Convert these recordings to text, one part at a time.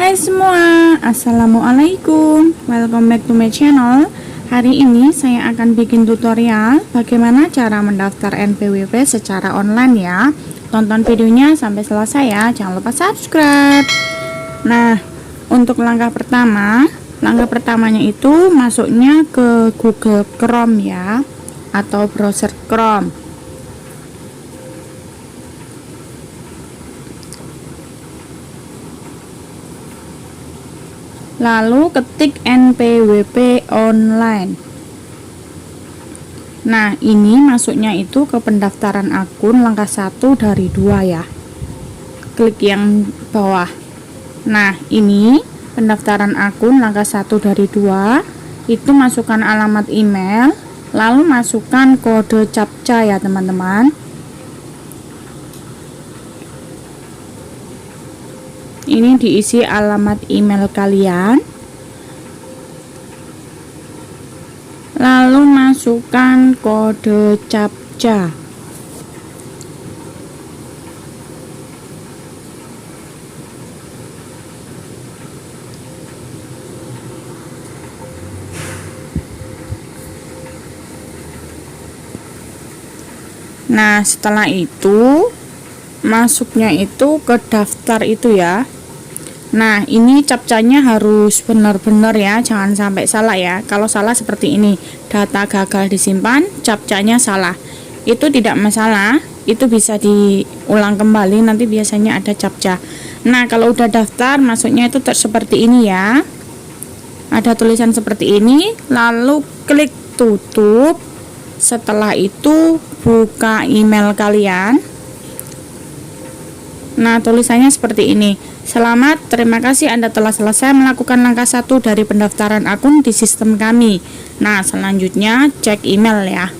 Hai semua, Assalamualaikum. Welcome back to my channel. Hari ini saya akan bikin tutorial bagaimana cara mendaftar NPWP secara online ya. Tonton videonya sampai selesai ya. Jangan lupa subscribe. Nah, untuk langkah pertamanya itu masuknya ke Google Chrome ya, atau browser Chrome. Lalu ketik NPWP online. Nah, ini masuknya itu ke pendaftaran akun langkah 1 dari 2 ya. Klik yang bawah. Nah, ini pendaftaran akun langkah 1 dari 2. Itu masukkan alamat email, lalu masukkan kode CAPTCHA ya teman-teman. Ini diisi alamat email kalian, lalu masukkan kode CAPTCHA. Nah, setelah itu masuknya itu ke daftar itu ya. Nah, ini captchanya harus benar-benar ya, jangan sampai salah ya. Kalau salah seperti ini, data gagal disimpan, captchanya salah. Itu tidak masalah, itu bisa diulang kembali, nanti biasanya ada captcha. Nah, kalau udah daftar, masuknya itu seperti ini ya. Ada tulisan seperti ini, lalu klik tutup. Setelah itu buka email kalian. Nah, tulisannya seperti ini. Selamat, terima kasih Anda telah selesai melakukan langkah 1 dari pendaftaran akun di sistem kami. Nah, selanjutnya cek email ya.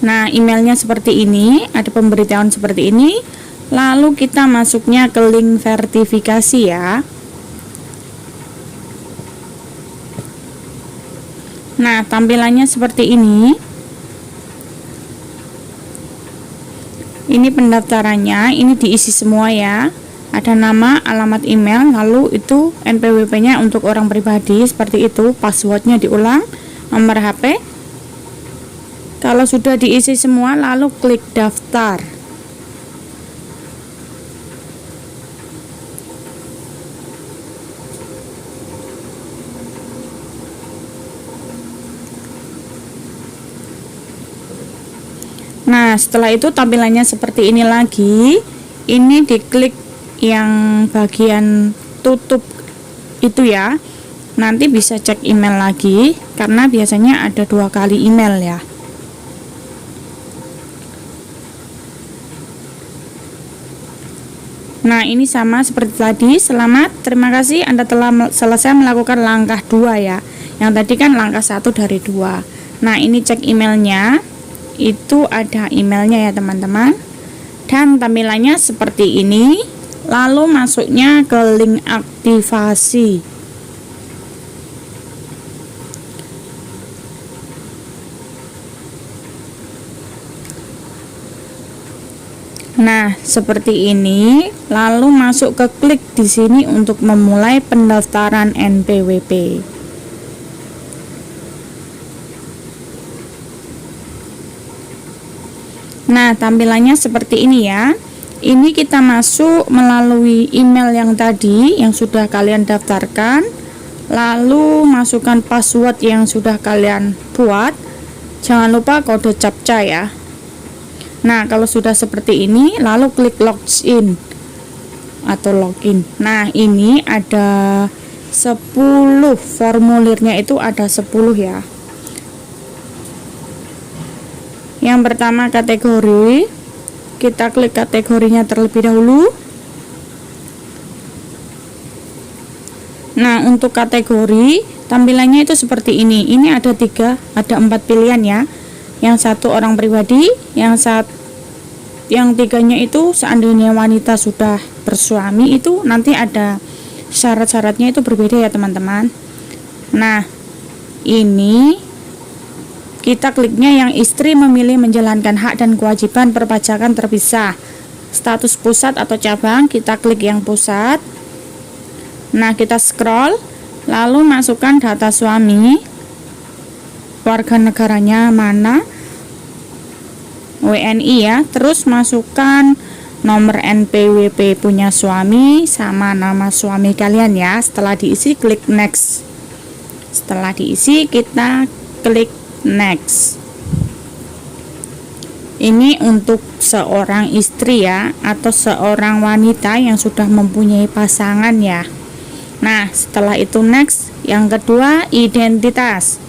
Nah, emailnya seperti ini, ada pemberitahuan seperti ini. Lalu kita masuknya ke link verifikasi ya. Nah, tampilannya seperti ini. Ini pendaftarannya, ini diisi semua ya. Ada nama, alamat email, lalu itu NPWP-nya untuk orang pribadi seperti itu, passwordnya diulang, nomor HP. Kalau sudah diisi semua, lalu klik daftar. Nah, setelah itu tampilannya seperti ini lagi. Ini diklik yang bagian tutup itu ya. Nanti bisa cek email lagi, karena biasanya ada 2 kali email ya. Nah, ini sama seperti tadi. Selamat, terima kasih Anda telah selesai melakukan langkah 2 ya. Yang tadi kan langkah 1 dari 2. Nah, ini cek emailnya. Itu ada emailnya ya teman-teman, dan tampilannya seperti ini. Lalu masuknya ke link aktivasi. Nah, seperti ini. Lalu masuk ke klik di sini untuk memulai pendaftaran NPWP. Nah, tampilannya seperti ini ya. Ini kita masuk melalui email yang tadi yang sudah kalian daftarkan. Lalu masukkan password yang sudah kalian buat. Jangan lupa kode CAPTCHA ya. Nah, kalau sudah seperti ini, lalu klik login atau login. Nah, ini ada 10 formulirnya, itu ada 10 ya. Yang pertama kategori, kita klik kategorinya terlebih dahulu. Nah, untuk kategori tampilannya itu seperti ini. Ini ada 4 pilihan ya. Yang satu orang pribadi, yang 3-nya itu seandainya wanita sudah bersuami, itu nanti ada syarat-syaratnya itu berbeda ya teman-teman. Nah, ini kita kliknya yang istri memilih menjalankan hak dan kewajiban perpajakan terpisah. Status pusat atau cabang, kita klik yang pusat. Nah, kita scroll, lalu masukkan data suami, warga negaranya mana, WNI ya, terus masukkan nomor NPWP punya suami sama nama suami kalian ya. Setelah diisi, klik next. Setelah diisi, kita klik next. Ini untuk seorang istri ya, atau seorang wanita yang sudah mempunyai pasangan ya. Nah, setelah itu next. Yang kedua, identitas.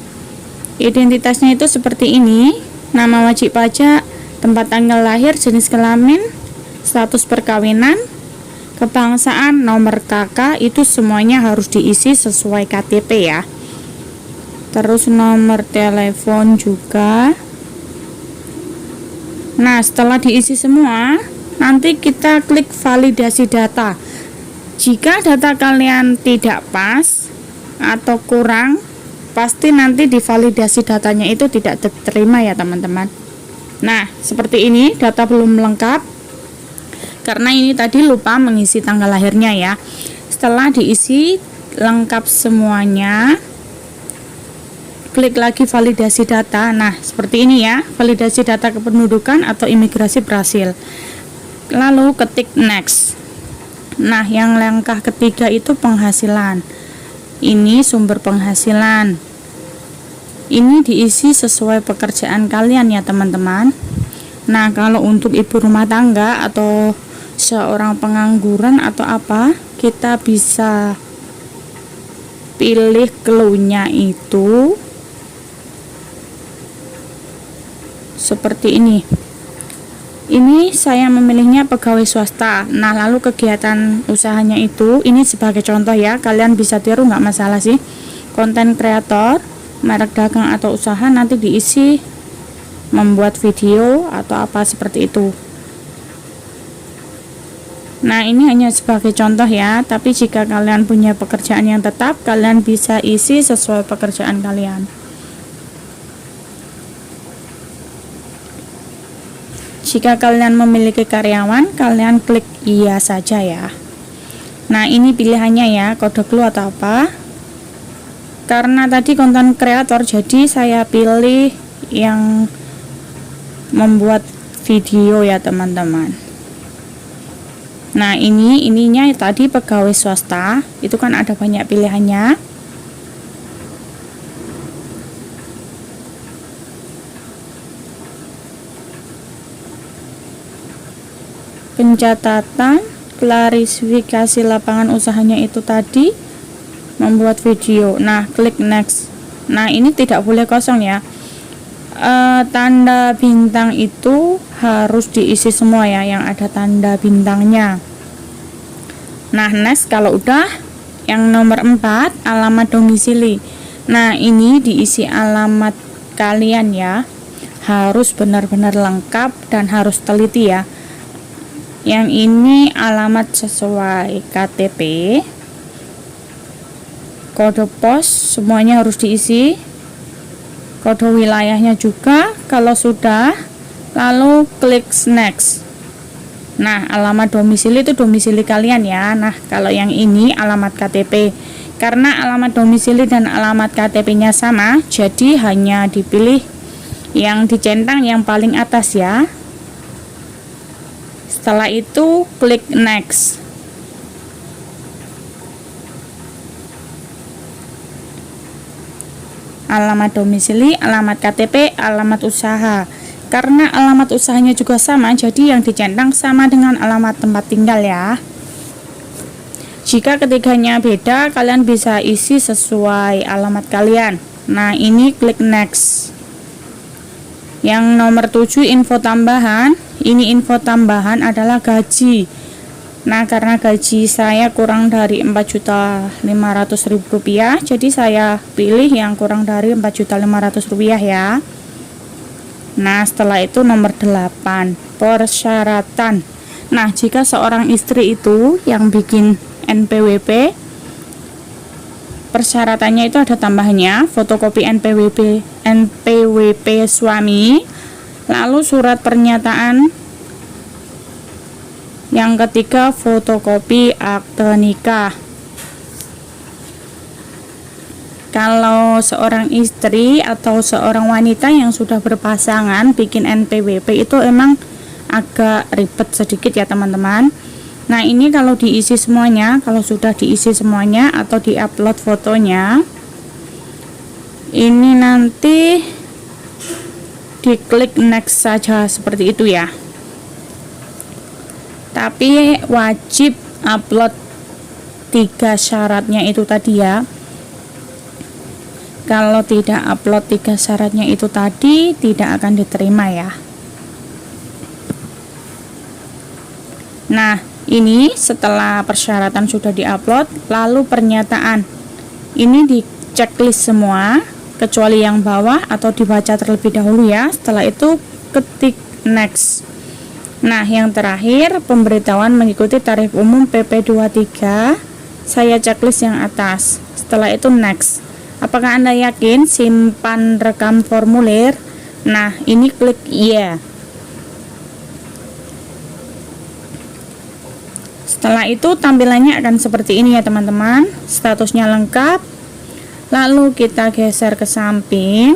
Identitasnya itu seperti ini: nama wajib pajak, tempat tanggal lahir, jenis kelamin, status perkawinan, kebangsaan, nomor KK, itu semuanya harus diisi sesuai KTP ya. Terus nomor telepon juga. Nah, setelah diisi semua, nanti kita klik validasi data. Jika data kalian tidak pas atau kurang, pasti nanti di validasi datanya itu tidak diterima ya teman-teman. Nah, seperti ini, data belum lengkap karena ini tadi lupa mengisi tanggal lahirnya ya. Setelah diisi lengkap semuanya, klik lagi validasi data. Nah, seperti ini ya, validasi data kependudukan atau imigrasi berhasil. Lalu ketik next. Nah, yang langkah ketiga itu penghasilan. Ini sumber penghasilan. Ini diisi sesuai pekerjaan kalian ya teman-teman. Nah, kalau untuk ibu rumah tangga atau seorang pengangguran atau apa, kita bisa pilih clue-nya itu seperti ini. Ini saya memilihnya pegawai swasta. Nah, lalu kegiatan usahanya itu, ini sebagai contoh ya, kalian bisa tiru, nggak masalah sih. Konten kreator, merek dagang atau usaha, nanti diisi membuat video atau apa seperti itu. Nah, ini hanya sebagai contoh ya, tapi jika kalian punya pekerjaan yang tetap, kalian bisa isi sesuai pekerjaan kalian. Jika kalian memiliki karyawan, kalian klik iya saja ya. Nah, ini pilihannya ya, kode clue atau apa. Karena tadi konten kreator, jadi saya pilih yang membuat video ya teman-teman. Nah, ininya tadi pegawai swasta, itu kan ada banyak pilihannya. Pencatatan, klarifikasi lapangan usahanya itu tadi membuat video. Nah, klik next. Nah, ini tidak boleh kosong ya. Tanda bintang itu harus diisi semua ya, yang ada tanda bintangnya. Nah, next. Kalau udah, yang nomor 4, alamat domisili. Nah, ini diisi alamat kalian ya, harus benar-benar lengkap dan harus teliti ya. Yang ini alamat sesuai KTP, kode pos semuanya harus diisi, kode wilayahnya juga. Kalau sudah, lalu klik next. Nah, alamat domisili itu domisili kalian ya. Nah, kalau yang ini alamat KTP. Karena alamat domisili dan alamat KTP-nya sama, jadi hanya dipilih yang dicentang yang paling atas ya. Setelah itu klik next. Alamat domisili, alamat KTP, alamat usaha. Karena alamat usahanya juga sama, jadi yang dicentang sama dengan alamat tempat tinggal ya. Jika ketiganya beda, kalian bisa isi sesuai alamat kalian. Nah, ini klik next. Yang nomor 7, info tambahan. Ini info tambahan adalah gaji. Nah, karena gaji saya kurang dari 4.500.000 rupiah, jadi saya pilih yang kurang dari 4.500.000 rupiah ya. Nah, setelah itu nomor 8, persyaratan. Nah, jika seorang istri itu yang bikin NPWP, persyaratannya itu ada tambahannya, fotokopi NPWP suami, lalu surat pernyataan yang ketiga fotokopi akte nikah. Kalau seorang istri atau seorang wanita yang sudah berpasangan bikin NPWP itu emang agak ribet sedikit ya teman-teman. Nah ini kalau diisi semuanya, kalau sudah diisi semuanya atau diupload fotonya, ini nanti diklik next saja seperti itu ya. Tapi wajib upload 3 syaratnya itu tadi ya. Kalau tidak upload 3 syaratnya itu tadi, tidak akan diterima ya. Nah ini setelah persyaratan sudah diupload, lalu pernyataan ini di checklist semua kecuali yang bawah atau dibaca terlebih dahulu ya. Setelah itu ketik next. Nah yang terakhir pemberitahuan mengikuti tarif umum PP 23, saya checklist yang atas. Setelah itu next. Apakah Anda yakin simpan rekam formulir? Nah ini klik iya. Setelah itu tampilannya akan seperti ini ya teman-teman. Statusnya lengkap. Lalu kita geser ke samping.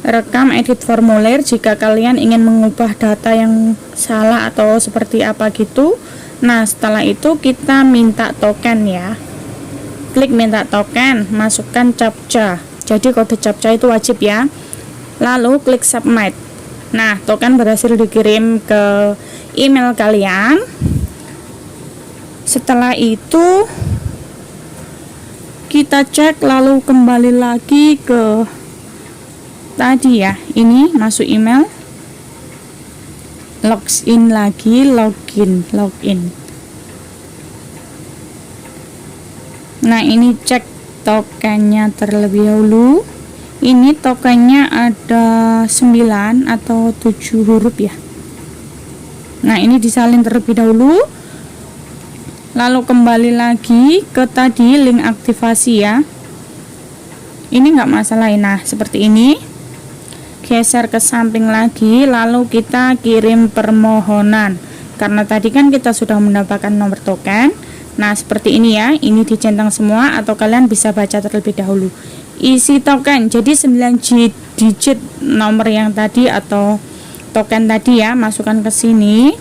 Rekam edit formulir jika kalian ingin mengubah data yang salah atau seperti apa gitu. Nah setelah itu kita minta token ya. Klik minta token, masukkan captcha. Jadi kode captcha itu wajib ya. Lalu klik submit. Nah token berhasil dikirim ke email kalian. Setelah itu kita cek lalu kembali lagi ke tadi ya, ini masuk email, login lagi, login. Nah ini cek tokennya terlebih dahulu. Ini tokennya ada 9 atau 7 huruf ya. Nah ini disalin terlebih dahulu, lalu kembali lagi ke tadi link aktivasi ya. Ini nggak masalah. Nah seperti ini, geser ke samping lagi, lalu kita kirim permohonan karena tadi kan kita sudah mendapatkan nomor token. Nah seperti ini ya, ini dicentang semua atau kalian bisa baca terlebih dahulu. Isi token, jadi 9 digit nomor yang tadi atau token tadi ya, masukkan ke sini.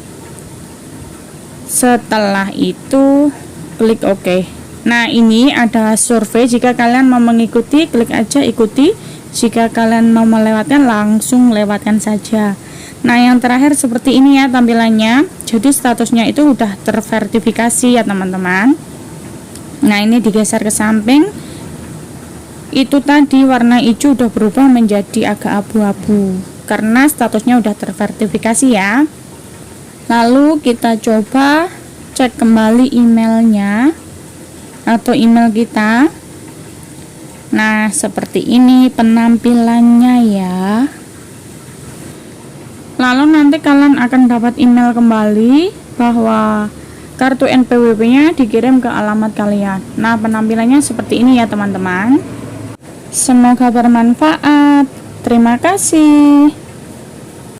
Setelah itu klik OK. Nah ini ada survei, jika kalian mau mengikuti klik aja ikuti, jika kalian mau melewatkan langsung lewatkan saja. Nah yang terakhir seperti ini ya tampilannya. Jadi statusnya itu udah terverifikasi ya teman-teman. Nah ini digeser ke samping, itu tadi warna hijau udah berubah menjadi agak abu-abu karena statusnya udah terverifikasi ya. Lalu kita coba cek kembali emailnya atau email kita. Nah seperti ini penampilannya ya. Lalu nanti kalian akan dapat email kembali bahwa kartu NPWP nya dikirim ke alamat kalian. Nah penampilannya seperti ini ya teman-teman. Semoga bermanfaat. Terima kasih.